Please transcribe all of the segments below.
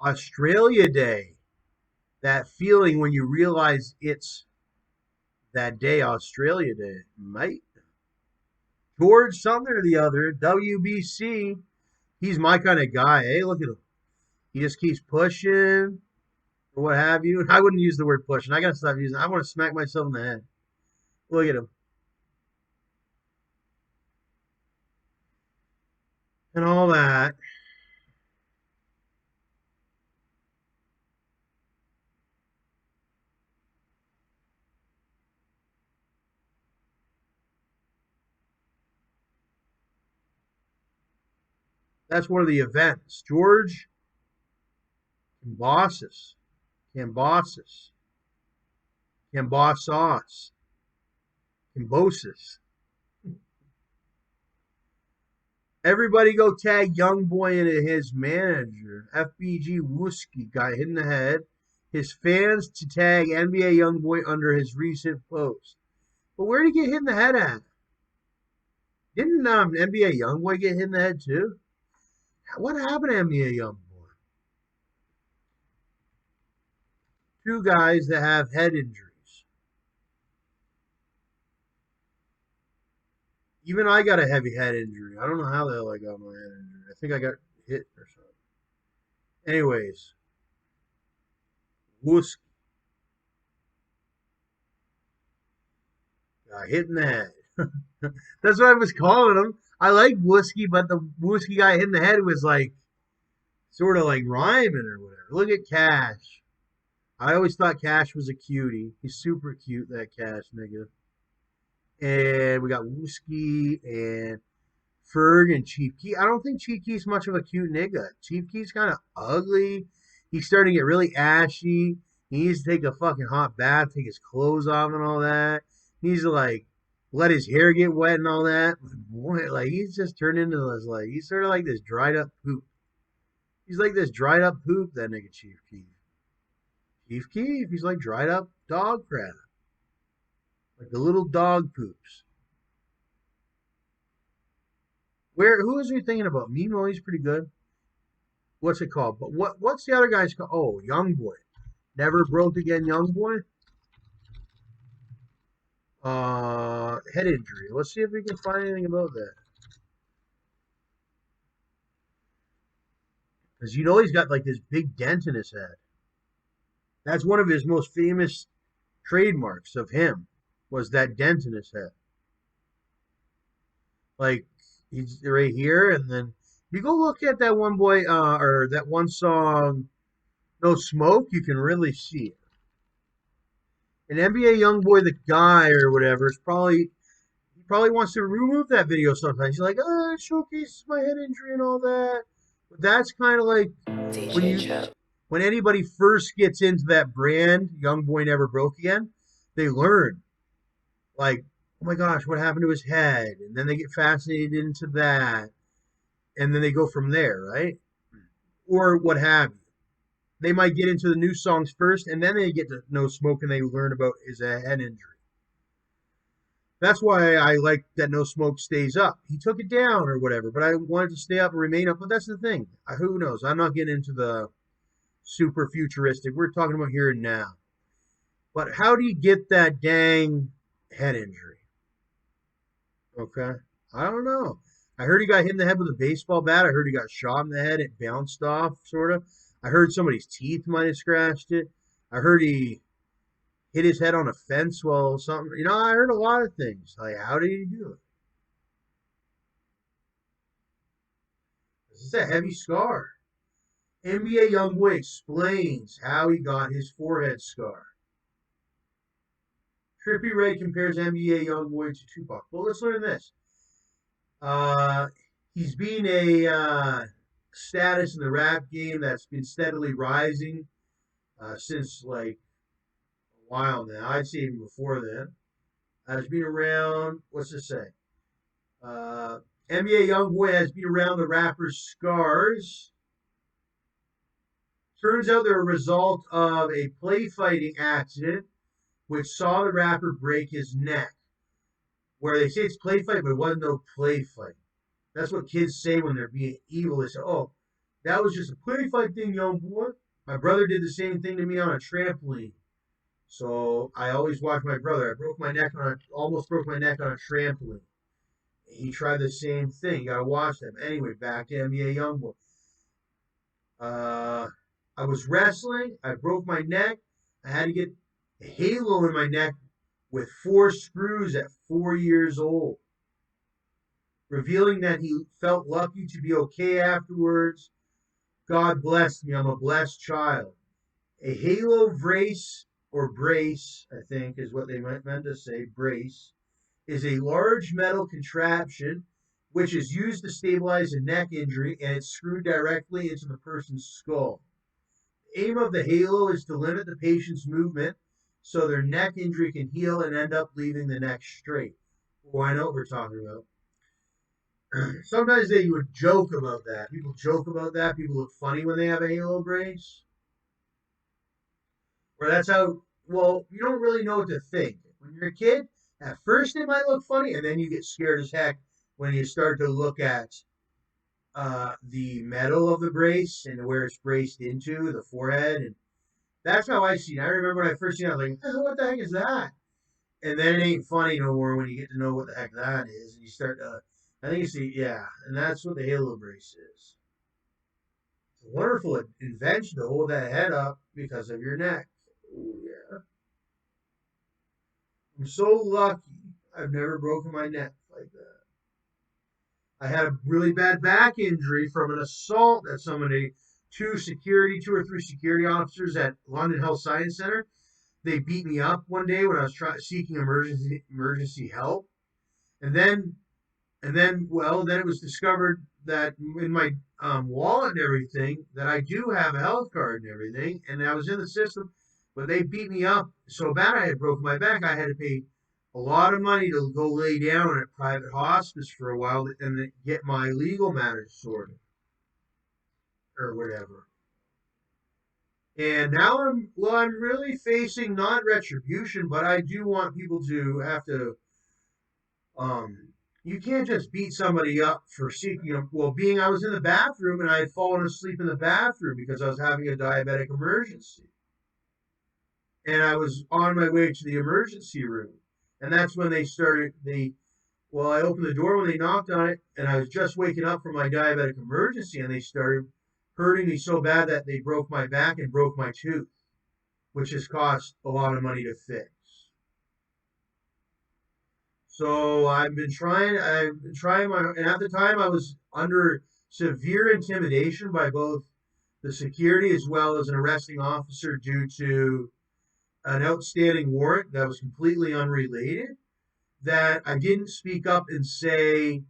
Australia Day. That feeling when you realize it's that day, Australia Day, mate. George something or the other, WBC. He's my kind of guy. Hey, look at him. He just keeps pushing or what have you. I wouldn't use the word pushing. I gotta stop using it. I want to smack myself in the head. Look at him. And all that. That's one of the events. George Cambossis. Cambossis. Cambossos. Cambosis. Everybody go tag YoungBoy into his manager. FBG Wooski got hit in the head. His fans to tag NBA YoungBoy under his recent post. But where did he get hit in the head at? Didn't NBA YoungBoy get hit in the head too? What happened to NBA YoungBoy? Two guys that have head injuries. Even I got a heavy head injury. I don't know how the hell I got my head injury. I think I got hit or something. Anyways, Wooski got hit in the head. That's what I was calling him. I like Wooski, but the Wooski guy hit in the head was like sort of like rhyming or whatever. Look at Cash. I always thought Cash was a cutie. He's super cute, that Cash nigga. And we got Wooski and Ferg and Chief Keef. I don't think Chief Keef's much of a cute nigga. Chief Keef's kind of ugly. He's starting to get really ashy. He needs to take a fucking hot bath, take his clothes off and all that. He needs to like let his hair get wet and all that. Boy, like he's just turned into this like he's sort of like this dried up poop. He's like this dried up poop, that nigga Chief Keef. Chief Keef, he's like dried up dog crap. Like the little dog poops. Who is he thinking about? Mimo, he's pretty good. What's it called? But what's the other guy's called? Oh, Young Boy. Never broke again, Young Boy. Head injury. Let's see if we can find anything about that. Because you know he's got like this big dent in his head. That's one of his most famous trademarks of him was that dent in his head. Like he's right here, and then if you go look at that one boy or that one song, No Smoke, you can really see it. An NBA YoungBoy, the guy or whatever, is probably he probably wants to remove that video sometimes. He's like, oh, it showcases my head injury and all that. But that's kind of like when DJ you Chuck. when anybody first gets into that brand, YoungBoy Never Broke Again, they learn like, oh my gosh, what happened to his head? And then they get fascinated into that, and then they go from there, right? Or what have you. They might get into the new songs first, and then they get to No Smoke, and they learn about his head injury. That's why I like that No Smoke stays up. He took it down or whatever, but I wanted to stay up and remain up. But that's the thing. Who knows? I'm not getting into the super futuristic. We're talking about here and now. But how do you get that dang head injury? Okay. I don't know. I heard he got hit in the head with a baseball bat. I heard he got shot in the head. It bounced off, sort of. I heard somebody's teeth might have scratched it. I heard he hit his head on a fence while something. You know, I heard a lot of things. Like, how did he do it? This is a heavy scar. NBA YoungBoy explains how he got his forehead scar. Trippie Ray compares NBA YoungBoy to Tupac. Well, let's learn this. Uh, he's been a status in the rap game that's been steadily rising since like a while now. I'd say even before then. Has been around. What's this say? Uh, NBA YoungBoy has been around the rapper's scars. Turns out they're a result of a play fighting accident which saw the rapper break his neck. Where they say it's play fight, but it wasn't no play fight. That's what kids say when they're being evil. They say, "Oh, That was just a play fight thing, young boy. My brother did the same thing to me on a trampoline. So I always watch my brother. I broke my neck on almost broke my neck on a trampoline. He tried the same thing. You gotta watch them. Anyway, back to NBA YoungBoy. Uh, I was wrestling. I broke my neck. I had to get a halo in my neck with 4 screws at 4 years old, revealing that he felt lucky to be okay afterwards. God blessed me. I'm a blessed child. A halo brace or brace, I think is what they meant to say, brace, is a large metal contraption which is used to stabilize a neck injury, and it's screwed directly into the person's skull. The aim of the halo is to limit the patient's movement so their neck injury can heal and end up leaving the neck straight. Oh, I know what we're talking about. Sometimes they would joke about that. People joke about that. People look funny when they have a halo brace. Or that's how, well, you don't really know what to think. When you're a kid, at first it might look funny, and then you get scared as heck when you start to look at the metal of the brace and where it's braced into, the forehead. And that's how I see it. I remember when I first seen it, I was like, what the heck is that? And then it ain't funny no more when you get to know what the heck that is. And you start to, I think you see, yeah, and that's what the halo brace is. It's a wonderful invention to hold that head up because of your neck. Oh, yeah. I'm so lucky I've never broken my neck like that. I had a really bad back injury from an assault that somebody, two or three security officers at London Health Science Center, they beat me up one day when I was seeking emergency help, and then it was discovered that in my wallet and everything that I do have a health card and everything, and I was in the system, but they beat me up so bad I had broken my back. I had to pay a lot of money to go lay down at a private hospice for a while and then get my legal matters sorted or whatever. And now I'm really facing not retribution, but I do want people to have to you can't just beat somebody up for seeking being I was in the bathroom and I had fallen asleep in the bathroom because I was having a diabetic emergency. And I was on my way to the emergency room. And that's when I opened the door when they knocked on it, and I was just waking up from my diabetic emergency, and they started hurting me so bad that they broke my back and broke my tooth, which has cost a lot of money to fix. So and at the time I was under severe intimidation by both the security as well as an arresting officer due to an outstanding warrant that was completely unrelated, that I didn't speak up and say,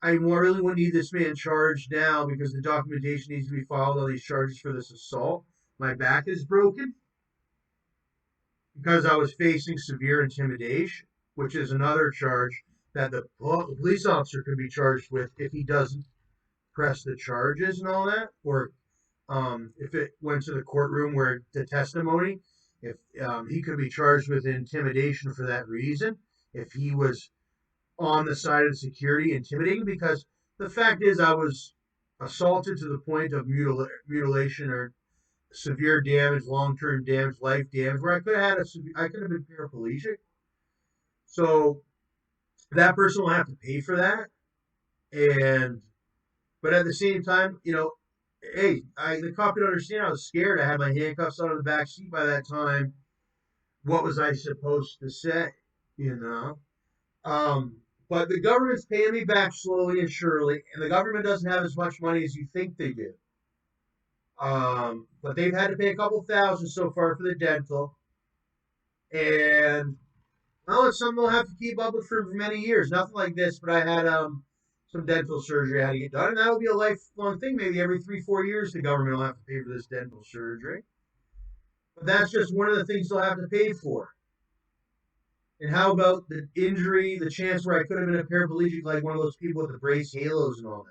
I really want to need this man charged now because the documentation needs to be filed on these charges for this assault. My back is broken because I was facing severe intimidation, which is another charge that the police officer could be charged with if he doesn't press the charges and all that, or if it went to the courtroom where the testimony, if he could be charged with intimidation for that reason, if he was on the side of the security intimidating, because the fact is I was assaulted to the point of mutilation or severe damage, long-term damage, life damage, where I could have been paraplegic. So that person will have to pay for that. But at the same time, hey, the cop didn't understand. I was scared. I had my handcuffs on in the back seat by that time. What was I supposed to say? But the government's paying me back slowly and surely, and the government doesn't have as much money as you think they do. But they've had to pay a couple thousand so far for the dental, and it's something they'll have to keep up with for many years. Nothing like this, but I had some dental surgery I had to get done, and that'll be a lifelong thing. Maybe every 3-4 years the government will have to pay for this dental surgery. But that's just one of the things they'll have to pay for. And how about the injury, the chance where I could have been a paraplegic, like one of those people with the brace halos and all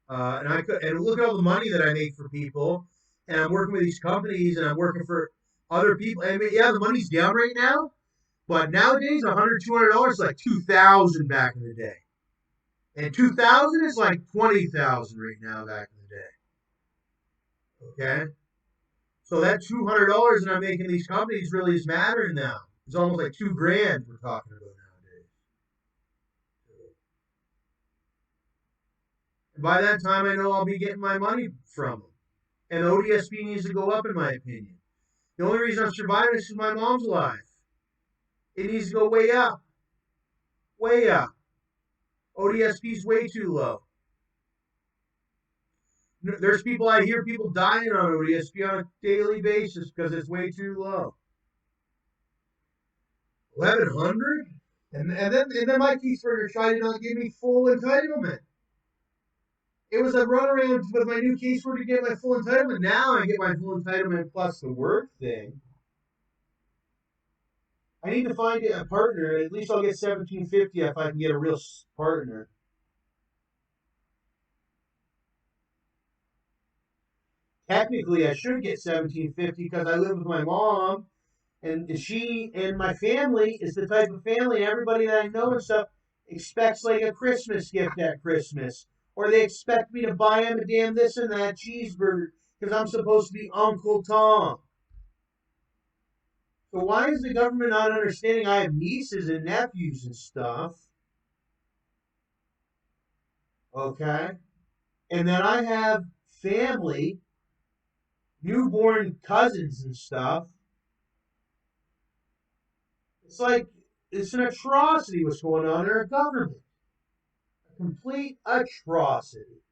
that. And look at all the money that I make for people, and I'm working with these companies, and I'm working for other people. I mean, yeah, the money's down right now, but nowadays, $100-$200 is like $2,000 back in the day, and $2,000 is like $20,000 right now back in the day. Okay. So that $200 that I'm making these companies really is mattering now. It's almost like 2 grand we're talking about nowadays. And by that time, I know I'll be getting my money from them. And the ODSP needs to go up, in my opinion. The only reason I'm surviving is because my mom's alive. It needs to go way up. Way up. ODSP is way too low. There's people, I hear people dying on ODSP on a daily basis because it's way too low. 1,100? And then my caseworker tried to not give me full entitlement. It was a runaround with my new caseworker to get my full entitlement. Now I get my full entitlement plus the work thing. I need to find a partner. At least I'll get 1750 if I can get a real partner. Technically, I should get 1750 because I live with my mom, and she and my family is the type of family everybody that I know and stuff expects like a Christmas gift at Christmas, or they expect me to buy them a damn this and that cheeseburger because I'm supposed to be Uncle Tom. So why is the government not understanding I have nieces and nephews and stuff? Okay. And then I have family, newborn cousins and stuff. It's like, it's an atrocity what's going on in our government. A complete atrocity.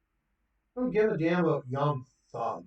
I don't give a damn about young thug.